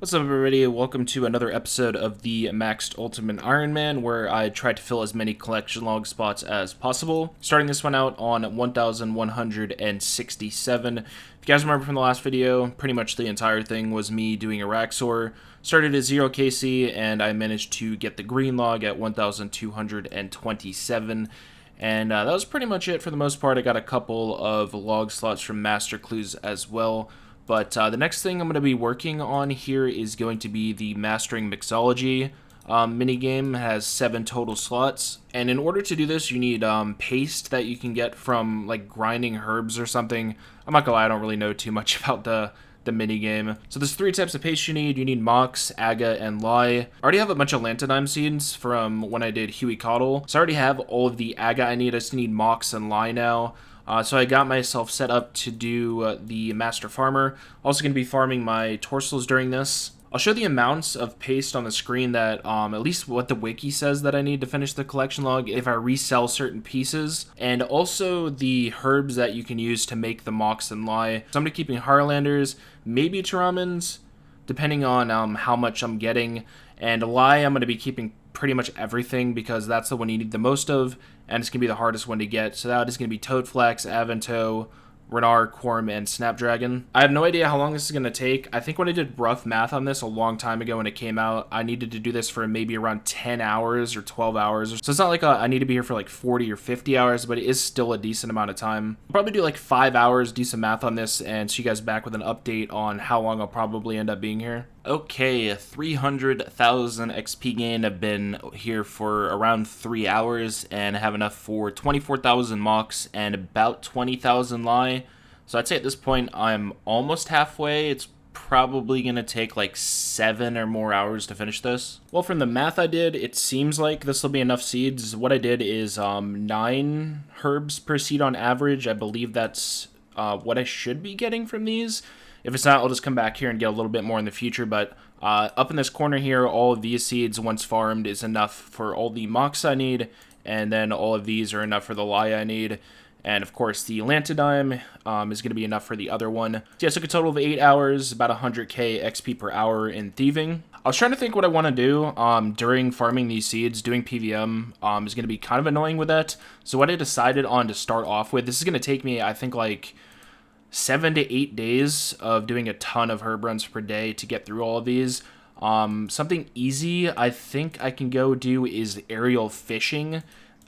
What's up, everybody? Welcome to another episode of the Maxed Ultimate Ironman, where I try to fill as many collection log spots as possible. Starting this one out on 1167. If you guys remember from the last video, pretty much the entire thing was me doing a Raxor. Started at 0 KC, and I managed to get the green log at 1227. And that was pretty much it for the most part. I got a couple of log slots from Master Clues as well. But the next thing I'm going to be working on here is going to be the Mastering Mixology minigame. It has 7 total slots. And in order to do this, you need paste that you can get from like grinding herbs or something. I'm not going to lie, I don't really know too much about the minigame. So there's 3 types of paste you need. You need Mox, Aga, and Lye. I already have a bunch of Lanthanime seeds from when I did Huey Coddle. So I already have all of the Aga I need. I just need Mox and Lye now. So I got myself set up to do the Master Farmer. Also going to be farming my Torsals during this. I'll show the amounts of paste on the screen that, at least what the wiki says that I need to finish the collection log if I resell certain pieces. And also the herbs that you can use to make the Mox and Lye. So I'm going to be keeping Heartlanders, maybe Turamans, depending on how much I'm getting. And Lye I'm going to be keeping pretty much everything because that's the one you need the most of, and it's going to be the hardest one to get. So that is going to be Toadflax, Avanto, Renar, Quorum, and Snapdragon. I have no idea how long this is going to take. I think when I did rough math on this a long time ago when it came out, I needed to do this for maybe around 10 hours or 12 hours. So it's not like I need to be here for like 40 or 50 hours, but it is still a decent amount of time. I'll probably do like 5 hours, do some math on this, and see you guys back with an update on how long I'll probably end up being here. Okay, 300,000 XP gain. I've been here for around 3 hours and have enough for 24,000 Mox and about 20,000 Lye. So I'd say at this point I'm almost halfway. It's probably going to take like 7 or more hours to finish this. Well, from the math I did, it seems like this will be enough seeds. What I did is 9 herbs per seed on average. I believe that's what I should be getting from these. If it's not, I'll just come back here and get a little bit more in the future, but up in this corner here, all of these seeds, once farmed, is enough for all the Mox I need, and then all of these are enough for the Lye I need, and of course the Lanthanime is going to be enough for the other one. So yeah, so a total of 8 hours, about 100k XP per hour in thieving. I was trying to think what I want to do during farming these seeds. Doing PVM is going to be kind of annoying with that, so what I decided on to start off with, this is going to take me, I think, like 7 to 8 days of doing a ton of herb runs per day to get through all of these. Something easy I think I can go do is aerial fishing.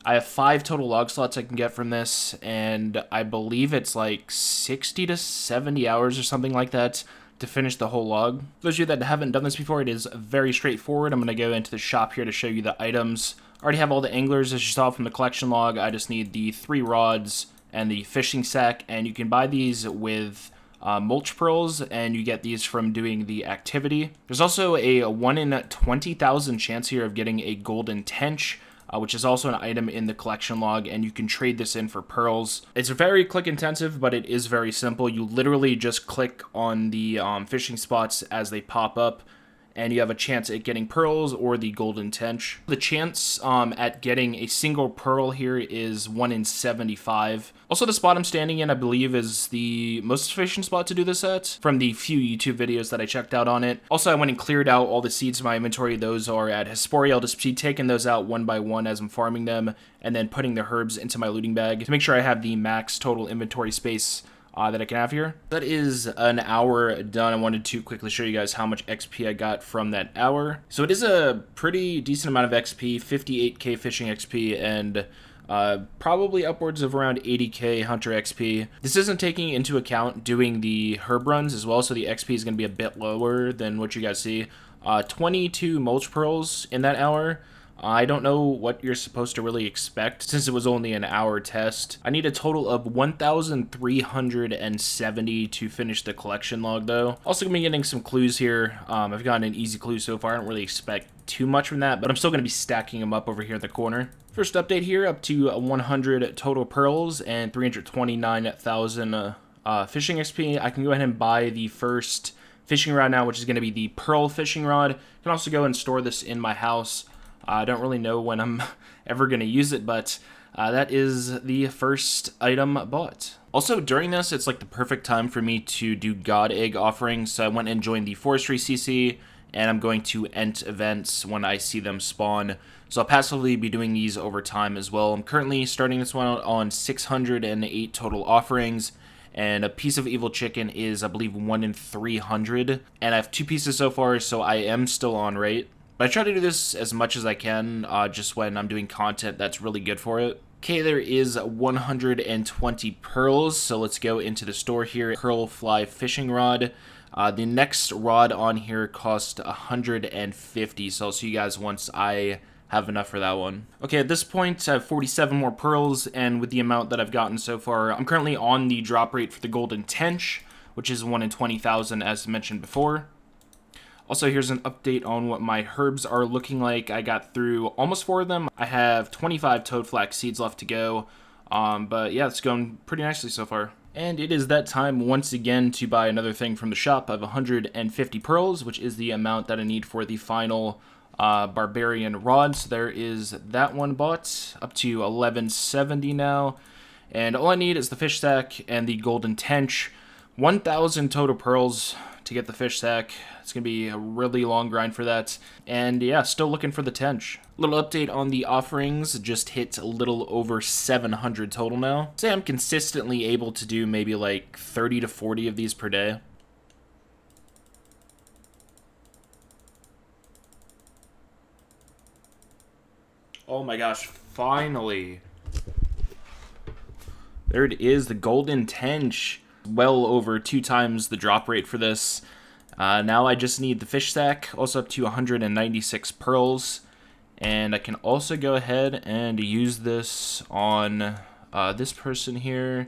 I have 5 total log slots I can get from this, and I believe it's like 60 to 70 hours or something like that to finish the whole log. For those of you that haven't done this before, it is very straightforward. I'm going to go into the shop here to show you the items. I already have all the anglers as you saw from the collection log. I just need the 3 rods and the fishing sack, and you can buy these with mulch pearls, and you get these from doing the activity. There's also a 1 in 20,000 chance here of getting a golden tench, which is also an item in the collection log, and you can trade this in for pearls. It's very click intensive, but it is very simple. You literally just click on the fishing spots as they pop up, and you have a chance at getting pearls or the golden tench. The chance at getting a single pearl here is 1 in 75. Also, the spot I'm standing in, I believe, is the most efficient spot to do this at, from the few YouTube videos that I checked out on it. Also, I went and cleared out all the seeds in my inventory. Those are at Hesperia. I'll just be taking those out one by one as I'm farming them, and then putting the herbs into my looting bag to make sure I have the max total inventory space that I can have here. That is an hour done. I wanted to quickly show you guys how much XP I got from that hour. So it is a pretty decent amount of XP, 58k fishing XP, and probably upwards of around 80k hunter XP. This isn't taking into account doing the herb runs as well, so the XP is going to be a bit lower than what you guys see. 22 mulch pearls in that hour. I don't know what you're supposed to really expect since it was only an hour test. I need a total of 1,370 to finish the collection log though. Also gonna be getting some clues here. I've gotten an easy clue so far. I don't really expect too much from that, but I'm still gonna be stacking them up over here in the corner. First update here, up to 100 total pearls and 329,000 fishing XP. I can go ahead and buy the first fishing rod now, which is gonna be the pearl fishing rod. I can also go and store this in my house. I don't really know when I'm ever going to use it, but that is the first item bought. Also, during this, it's like the perfect time for me to do God Egg offerings, so I went and joined the Forestry CC, and I'm going to ent events when I see them spawn. So I'll passively be doing these over time as well. I'm currently starting this one out on 608 total offerings, and a piece of evil chicken is, I believe, 1 in 300, and I have 2 pieces so far, so I am still on rate. But I try to do this as much as I can, just when I'm doing content that's really good for it. Okay, there is 120 pearls, so let's go into the store here. Pearl Fly Fishing Rod. The next rod on here cost 150, so I'll see you guys once I have enough for that one. Okay, at this point, I have 47 more pearls, and with the amount that I've gotten so far, I'm currently on the drop rate for the Golden Tench, which is 1 in 20,000, as mentioned before. Also, here's an update on what my herbs are looking like. I got through almost 4 of them. I have 25 toadflax seeds left to go. But yeah, it's going pretty nicely so far. And it is that time once again to buy another thing from the shop. I have 150 pearls, which is the amount that I need for the final barbarian rod. So there is that one bought, up to 1170 now. And all I need is the fish sack and the golden tench. 1,000 total pearls to get the fish sack. It's going to be a really long grind for that. And yeah, still looking for the tench. Little update on the offerings. Just hit a little over 700 total now. Say I'm consistently able to do maybe like 30 to 40 of these per day. Oh my gosh, finally. There it is, the golden tench. Well over 2 times the drop rate for this. Now I just need the fish sack, also up to 196 pearls. And I can also go ahead and use this on this person here.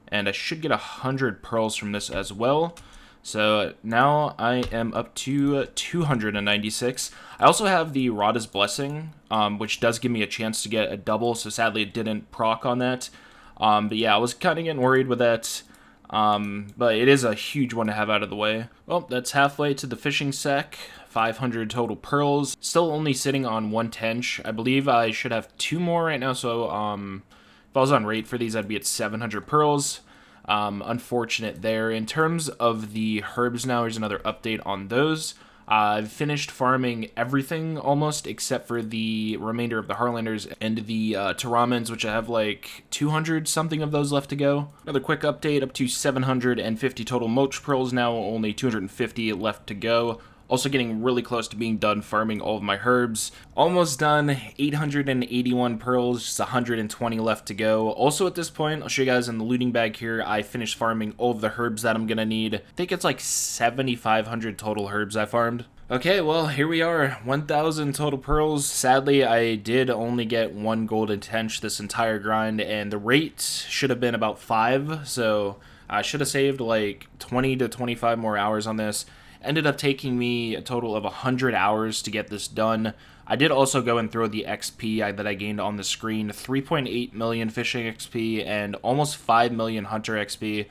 And I should get 100 pearls from this as well. So now I am up to 296. I also have the Rada's Blessing, which does give me a chance to get a double. So sadly it didn't proc on that. But yeah, I was kind of getting worried with that. But it is a huge one to have out of the way. Well, that's halfway to the fishing sack. 500 total pearls. Still only sitting on 1 tench. I believe I should have 2 more right now, so if I was on rate for these, I'd be at 700 pearls. Unfortunate there. In terms of the herbs now, here's another update on those. I've finished farming everything almost, except for the remainder of the Harlanders and the Taramans, which I have like 200 something of those left to go. Another quick update, up to 750 total Moch Pearls now, only 250 left to go. Also getting really close to being done farming all of my herbs. Almost done, 881 pearls, just 120 left to go. Also at this point, I'll show you guys in the looting bag here, I finished farming all of the herbs that I'm gonna need. I think it's like 7,500 total herbs I farmed. Okay, well, here we are, 1,000 total pearls. Sadly, I did only get 1 golden tench this entire grind, and the rate should have been about 5, so I should have saved like 20 to 25 more hours on this. Ended up taking me a total of 100 hours to get this done. I did also go and throw the XP that I gained on the screen. 3.8 million fishing XP and almost 5 million hunter XP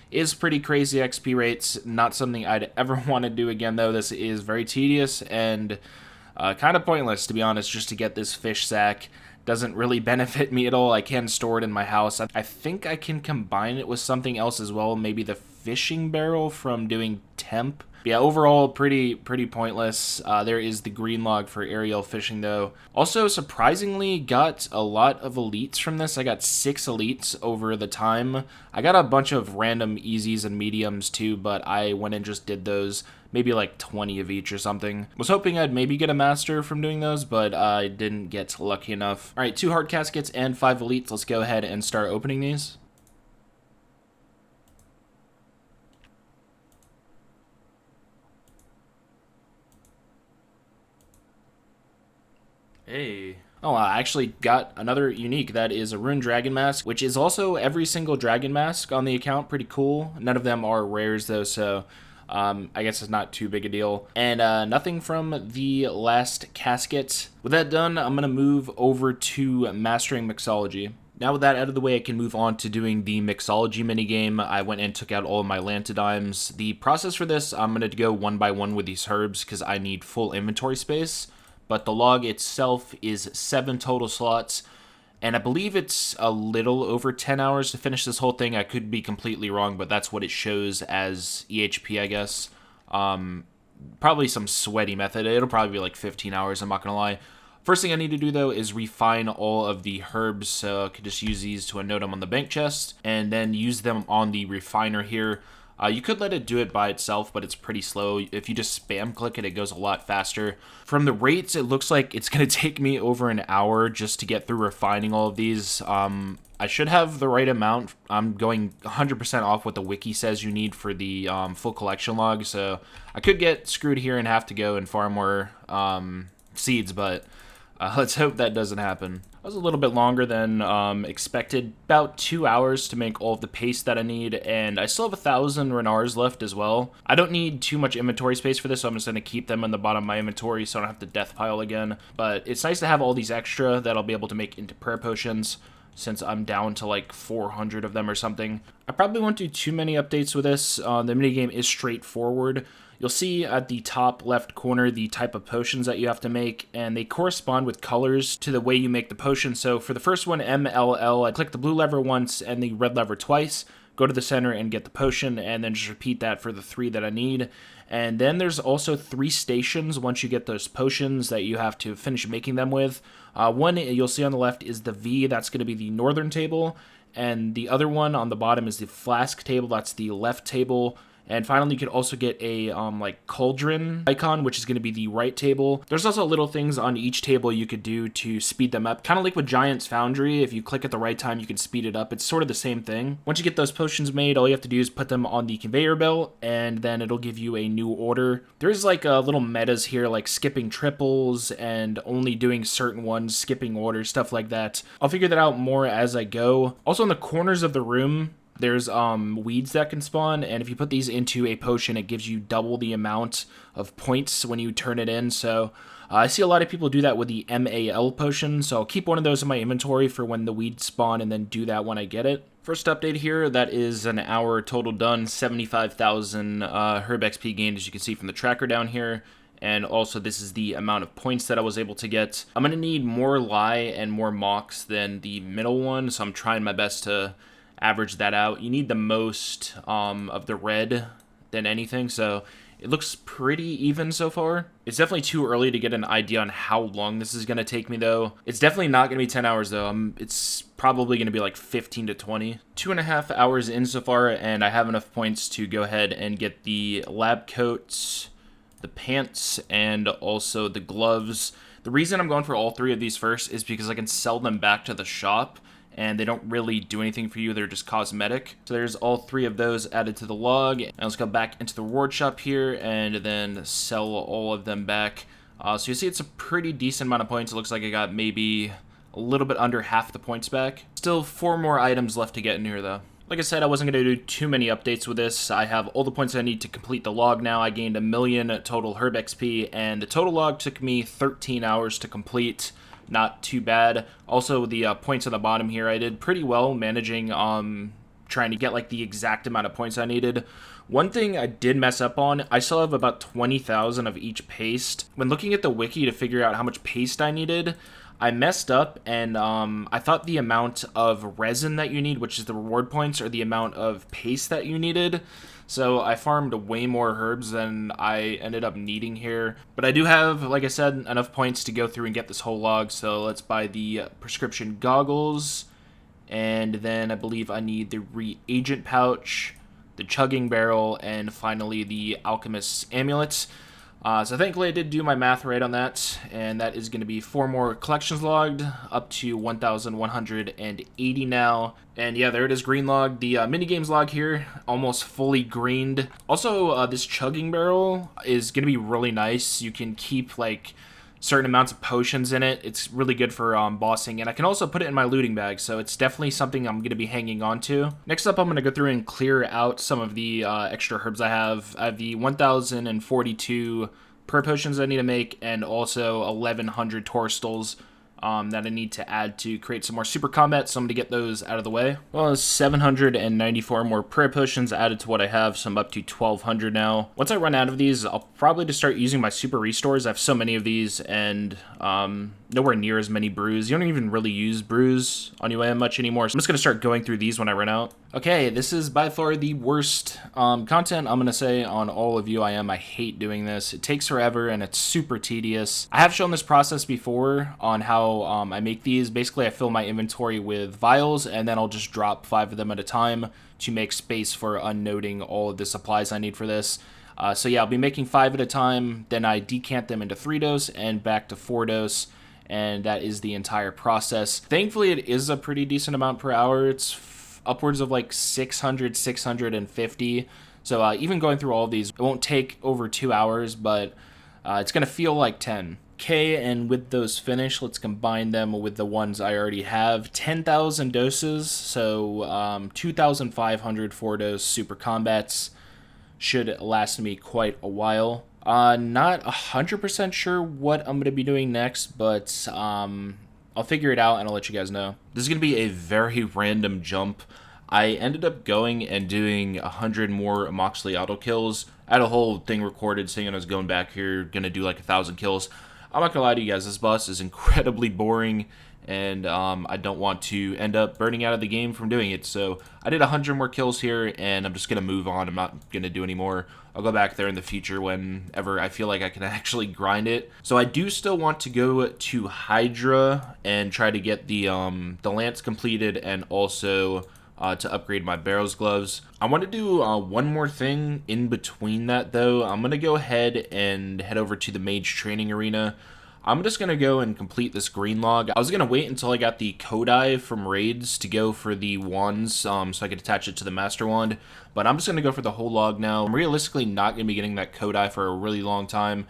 is pretty crazy XP rates. Not something I'd ever want to do again, though. This is very tedious and kind of pointless, to be honest, just to get this fish sack. Doesn't really benefit me at all. I can store it in my house. I think I can combine it with something else as well. Maybe the fishing barrel from doing temp. Yeah, overall, pretty pointless. There is the green log for aerial fishing, though. Also, surprisingly, got a lot of elites from this. I got 6 elites over the time. I got a bunch of random easies and mediums, too, but I went and just did those. Maybe like 20 of each or something. Was hoping I'd maybe get a master from doing those, but I didn't get lucky enough. All right, 2 hard caskets and 5 elites. Let's go ahead and start opening these. Hey. Oh, I actually got another unique. That is a Rune Dragon Mask, which is also every single Dragon Mask on the account. Pretty cool. None of them are rares, though, so I guess it's not too big a deal. And nothing from the last casket. With that done, I'm going to move over to Mastering Mixology. Now with that out of the way, I can move on to doing the Mixology minigame. I went and took out all of my Lantidimes. The process for this, I'm going to go one by one with these herbs because I need full inventory space. But the log itself is 7 total slots. and I believe it's a little over 10 hours to finish this whole thing. I could be completely wrong, but that's what it shows as EHP, I guess. Probably some sweaty method. It'll probably be like 15 hours, I'm not gonna lie. First thing I need to do, though, is refine all of the herbs, so I could just use these to unnote them on the bank chest, and then use them on the refiner here. You could let it do it by itself, but it's pretty slow. If you just spam click it, it goes a lot faster. From the rates, it looks like it's going to take me over an hour just to get through refining all of these. I should have the right amount. I'm going 100% off what the wiki says you need for the full collection log, so I could get screwed here and have to go and farm more seeds, but let's hope that doesn't happen. That was a little bit longer than expected. About 2 hours to make all of the paste that I need, and I still have 1,000 Renars left as well. I don't need too much inventory space for this, so I'm just going to keep them in the bottom of my inventory so I don't have to death pile again. But it's nice to have all these extra that I'll be able to make into prayer potions, since I'm down to like 400 of them or something. I probably won't do too many updates with this. The minigame is straightforward. You'll see at the top left corner the type of potions that you have to make, and they correspond with colors to the way you make the potion. So for the first one, MLL, I click the blue lever once and the red lever twice, go to the center and get the potion, and then just repeat that for the 3 that I need. And then there's also 3 stations once you get those potions that you have to finish making them with. One you'll see on the left is the V, that's going to be the northern table, and the other one on the bottom is the flask table, that's the left table. And finally, you could also get a like cauldron icon, which is going to be the right table. There's also little things on each table you could do to speed them up. Kind of like with Giant's Foundry, if you click at the right time, you can speed it up. It's sort of the same thing. Once you get those potions made, all you have to do is put them on the conveyor belt, and then it'll give you a new order. There's like little metas here, like skipping triples and only doing certain ones, skipping orders, stuff like that. I'll figure that out more as I go. Also, in the corners of the room, there's weeds that can spawn, and if you put these into a potion, it gives you double the amount of points when you turn it in. So I see a lot of people do that with the MAL potion, so I'll keep one of those in my inventory for when the weeds spawn and then do that when I get it. First update here, that is an hour total done, 75,000 herb XP gained, as you can see from the tracker down here. And also, this is the amount of points that I was able to get. I'm going to need more Lie and more Mox than the middle one, so I'm trying my best to average that out. You need the most of the red than anything, so it looks pretty even so far. It's definitely too early to get an idea on how long this is going to take me, though. It's definitely not going to be 10 hours, though. It's probably going to be like 15 to 20. 2.5 hours in so far, and I have enough points to go ahead and get the lab coats, the pants, and also the gloves. The reason I'm going for all 3 of these first is because I can sell them back to the shop, and they don't really do anything for you. They're just cosmetic. So there's all 3 of those added to the log. And let's go back into the reward shop here and then sell all of them back. So you see it's a pretty decent amount of points. It looks like I got maybe a little bit under half the points back. Still 4 more items left to get in here, though. Like I said, I wasn't going to do too many updates with this. I have all the points I need to complete the log now. I gained 1 million total herb XP, and the total log took me 13 hours to complete. Not too bad. Also, the points on the bottom here, I did pretty well managing trying to get like the exact amount of points I needed. One thing I did mess up on, I still have about 20,000 of each paste. When looking at the wiki to figure out how much paste I needed, I messed up, and I thought the amount of resin that you need, which is the reward points, or the amount of paste that you needed. So I farmed way more herbs than I ended up needing here. But I do have, like I said, enough points to go through and get this whole log. So let's buy the prescription goggles. And then I believe I need the reagent pouch, the chugging barrel, and finally the alchemist's amulet. So thankfully I did do my math right on that, and that is going to be 4 more collections logged, up to 1,180 now. And yeah, there it is, green log. The minigames log here, almost fully greened. Also, this chugging barrel is going to be really nice. You can keep like certain amounts of potions in it. It's really good for bossing, and I can also put it in my looting bag, so it's definitely something I'm going to be hanging on to. Next up, I'm going to go through and clear out some of the extra herbs I have. I have the 1,042 prayer potions I need to make, and also 1,100 torstals that I need to add to create some more super combat, so I'm going to get those out of the way. Well, 794 more prayer potions added to what I have, so I'm up to 1,200 now. Once I run out of these, I'll probably just start using my super restores. I have so many of these, and nowhere near as many brews. You don't even really use brews on UIM much anymore, so I'm just going to start going through these when I run out. Okay, this is by far the worst content, I'm going to say, on all of UIM. I hate doing this. It takes forever, and it's super tedious. I have shown this process before on how I make these. Basically, I fill my inventory with vials, and then I'll just drop 5 of them at a time to make space for unnoting all of the supplies I need for this. So yeah, I'll be making 5 at a time, then I decant them into 3-dose and back to 4-dose, and that is the entire process. Thankfully, it is a pretty decent amount per hour. It's upwards of like 600, 650. So even going through all of these, it won't take over 2 hours, but it's going to feel like 10. Okay, and with those finished, let's combine them with the ones I already have. 10,000 doses, so 2,500 4-dose super combats should last me quite a while. Not 100% sure what I'm going to be doing next, but I'll figure it out and I'll let you guys know. This is going to be a very random jump. I ended up going and doing 100 more Moxley auto kills. I had a whole thing recorded saying I was going back here, going to do like 1,000 kills. I'm not going to lie to you guys, this boss is incredibly boring, and I don't want to end up burning out of the game from doing it. So I did 100 more kills here, and I'm just going to move on. I'm not going to do any more. I'll go back there in the future whenever I feel like I can actually grind it. So I do still want to go to Hydra and try to get the lance completed, and also to upgrade my barrels gloves. I want to do one more thing in between that, though. I'm going to go ahead and head over to the mage training arena. I'm just going to go and complete this green log. I was going to wait until I got the Kodai from raids to go for the wands, so I could attach it to the master wand, but I'm just going to go for the whole log now. I'm realistically not going to be getting that Kodai for a really long time,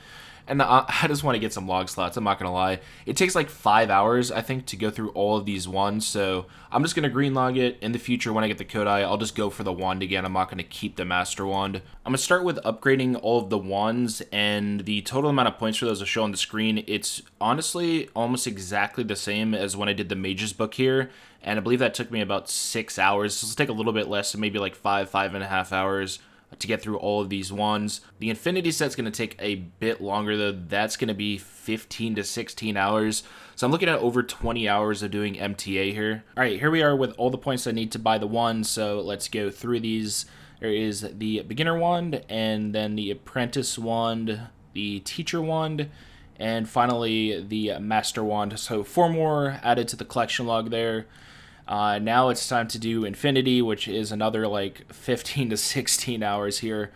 and I just want to get some log slots, I'm not going to lie. It takes like 5 hours, I think, to go through all of these wands, so I'm just going to green log it. In the future, when I get the Kodai, I'll just go for the wand again. I'm not going to keep the master wand. I'm going to start with upgrading all of the wands, and the total amount of points for those will show on the screen. It's honestly almost exactly the same as when I did the mage's book here, and I believe that took me about 6 hours. This will take a little bit less, so maybe like 5.5 hours to get through all of these wands. The infinity set's going to take a bit longer, though. That's going to be 15 to 16 hours. So I'm looking at over 20 hours of doing MTA here. All right, here we are with all the points I need to buy the wand. So let's go through these. There is the beginner wand, and then the apprentice wand, the teacher wand, and finally the master wand. So 4 more added to the collection log there. Now it's time to do Infinity, which is another like 15 to 16 hours here.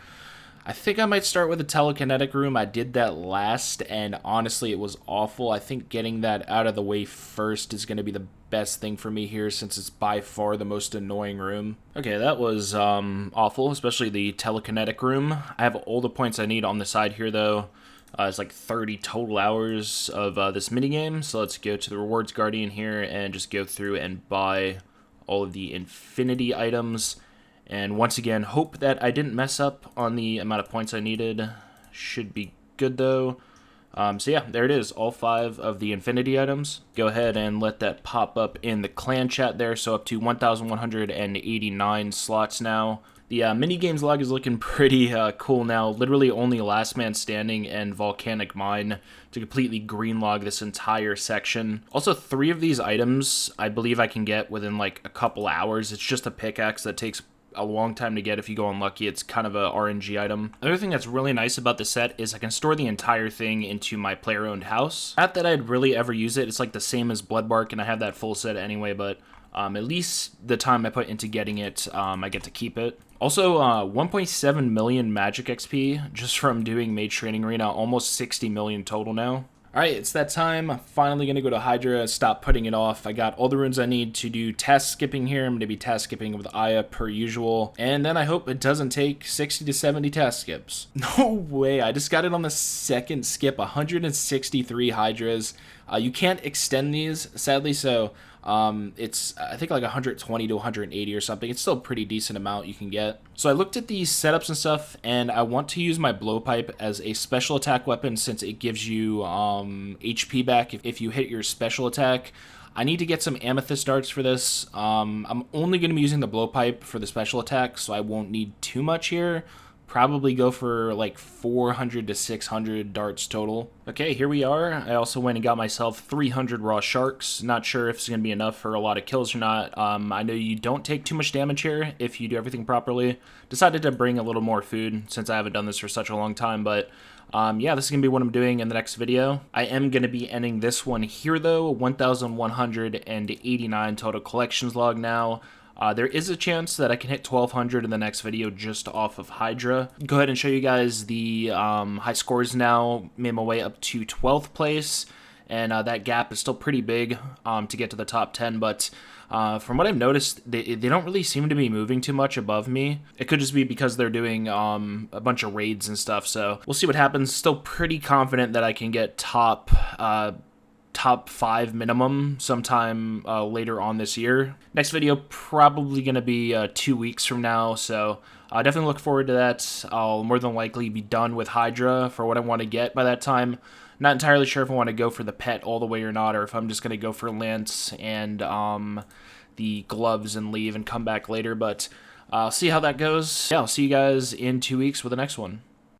I think I might start with the telekinetic room. I did that last, and honestly, it was awful. I think getting that out of the way first is going to be the best thing for me here, since it's by far the most annoying room. Okay, that was awful, especially the telekinetic room. I have all the points I need on the side here, though. It's like 30 total hours of this minigame, so let's go to the rewards guardian here and just go through and buy all of the infinity items. And once again, hope that I didn't mess up on the amount of points I needed. Should be good, though. So yeah, there it is, all 5 of the infinity items. Go ahead and let that pop up in the clan chat there, so up to 1,189 slots now. The minigames log is looking pretty cool now. Literally only Last Man Standing and Volcanic Mine to completely green log this entire section. Also, 3 of these items I believe I can get within like a couple hours. It's just a pickaxe that takes a long time to get if you go unlucky. It's kind of a RNG item. Another thing that's really nice about the set is I can store the entire thing into my player-owned house. Not that I'd really ever use it. It's like the same as Bloodbark, and I have that full set anyway, but at least the time I put into getting it, I get to keep it. Also, 1.7 million magic XP just from doing Mage Training Arena, almost 60 million total now. Alright, it's that time. I'm finally going to go to Hydra, stop putting it off. I got all the runes I need to do task skipping here. I'm going to be task skipping with Aya per usual. And then I hope it doesn't take 60 to 70 task skips. No way, I just got it on the second skip, 163 Hydras. You can't extend these, sadly, so it's I think like 120 to 180 or something. It's still a pretty decent amount you can get. So I looked at these setups and stuff, and I want to use my blowpipe as a special attack weapon since it gives you HP back if you hit your special attack. I need to get some amethyst darts for this. I'm only going to be using the blowpipe for the special attack, so I won't need too much here. probably go for like 400 to 600 darts total. Okay, here we are. I also went and got myself 300 raw sharks. Not sure if it's going to be enough for a lot of kills or not. I know you don't take too much damage here if you do everything properly. Decided to bring a little more food since I haven't done this for such a long time, but yeah, this is going to be what I'm doing in the next video. I am going to be ending this one here though, 1,189 total collections log now. There is a chance that I can hit 1,200 in the next video just off of Hydra. Go ahead and show you guys the high scores now. Made my way up to 12th place, and that gap is still pretty big to get to the top 10, but from what I've noticed, they don't really seem to be moving too much above me. It could just be because they're doing a bunch of raids and stuff, so we'll see what happens. Still pretty confident that I can get top 5 minimum sometime later on this year. Next video probably going to be 2 weeks from now, so definitely look forward to that. I'll more than likely be done with Hydra for what I want to get by that time. Not entirely sure if I want to go for the pet all the way or not, or if I'm just going to go for Lance and the gloves and leave and come back later, but I'll see how that goes. Yeah, I'll see you guys in 2 weeks with the next one.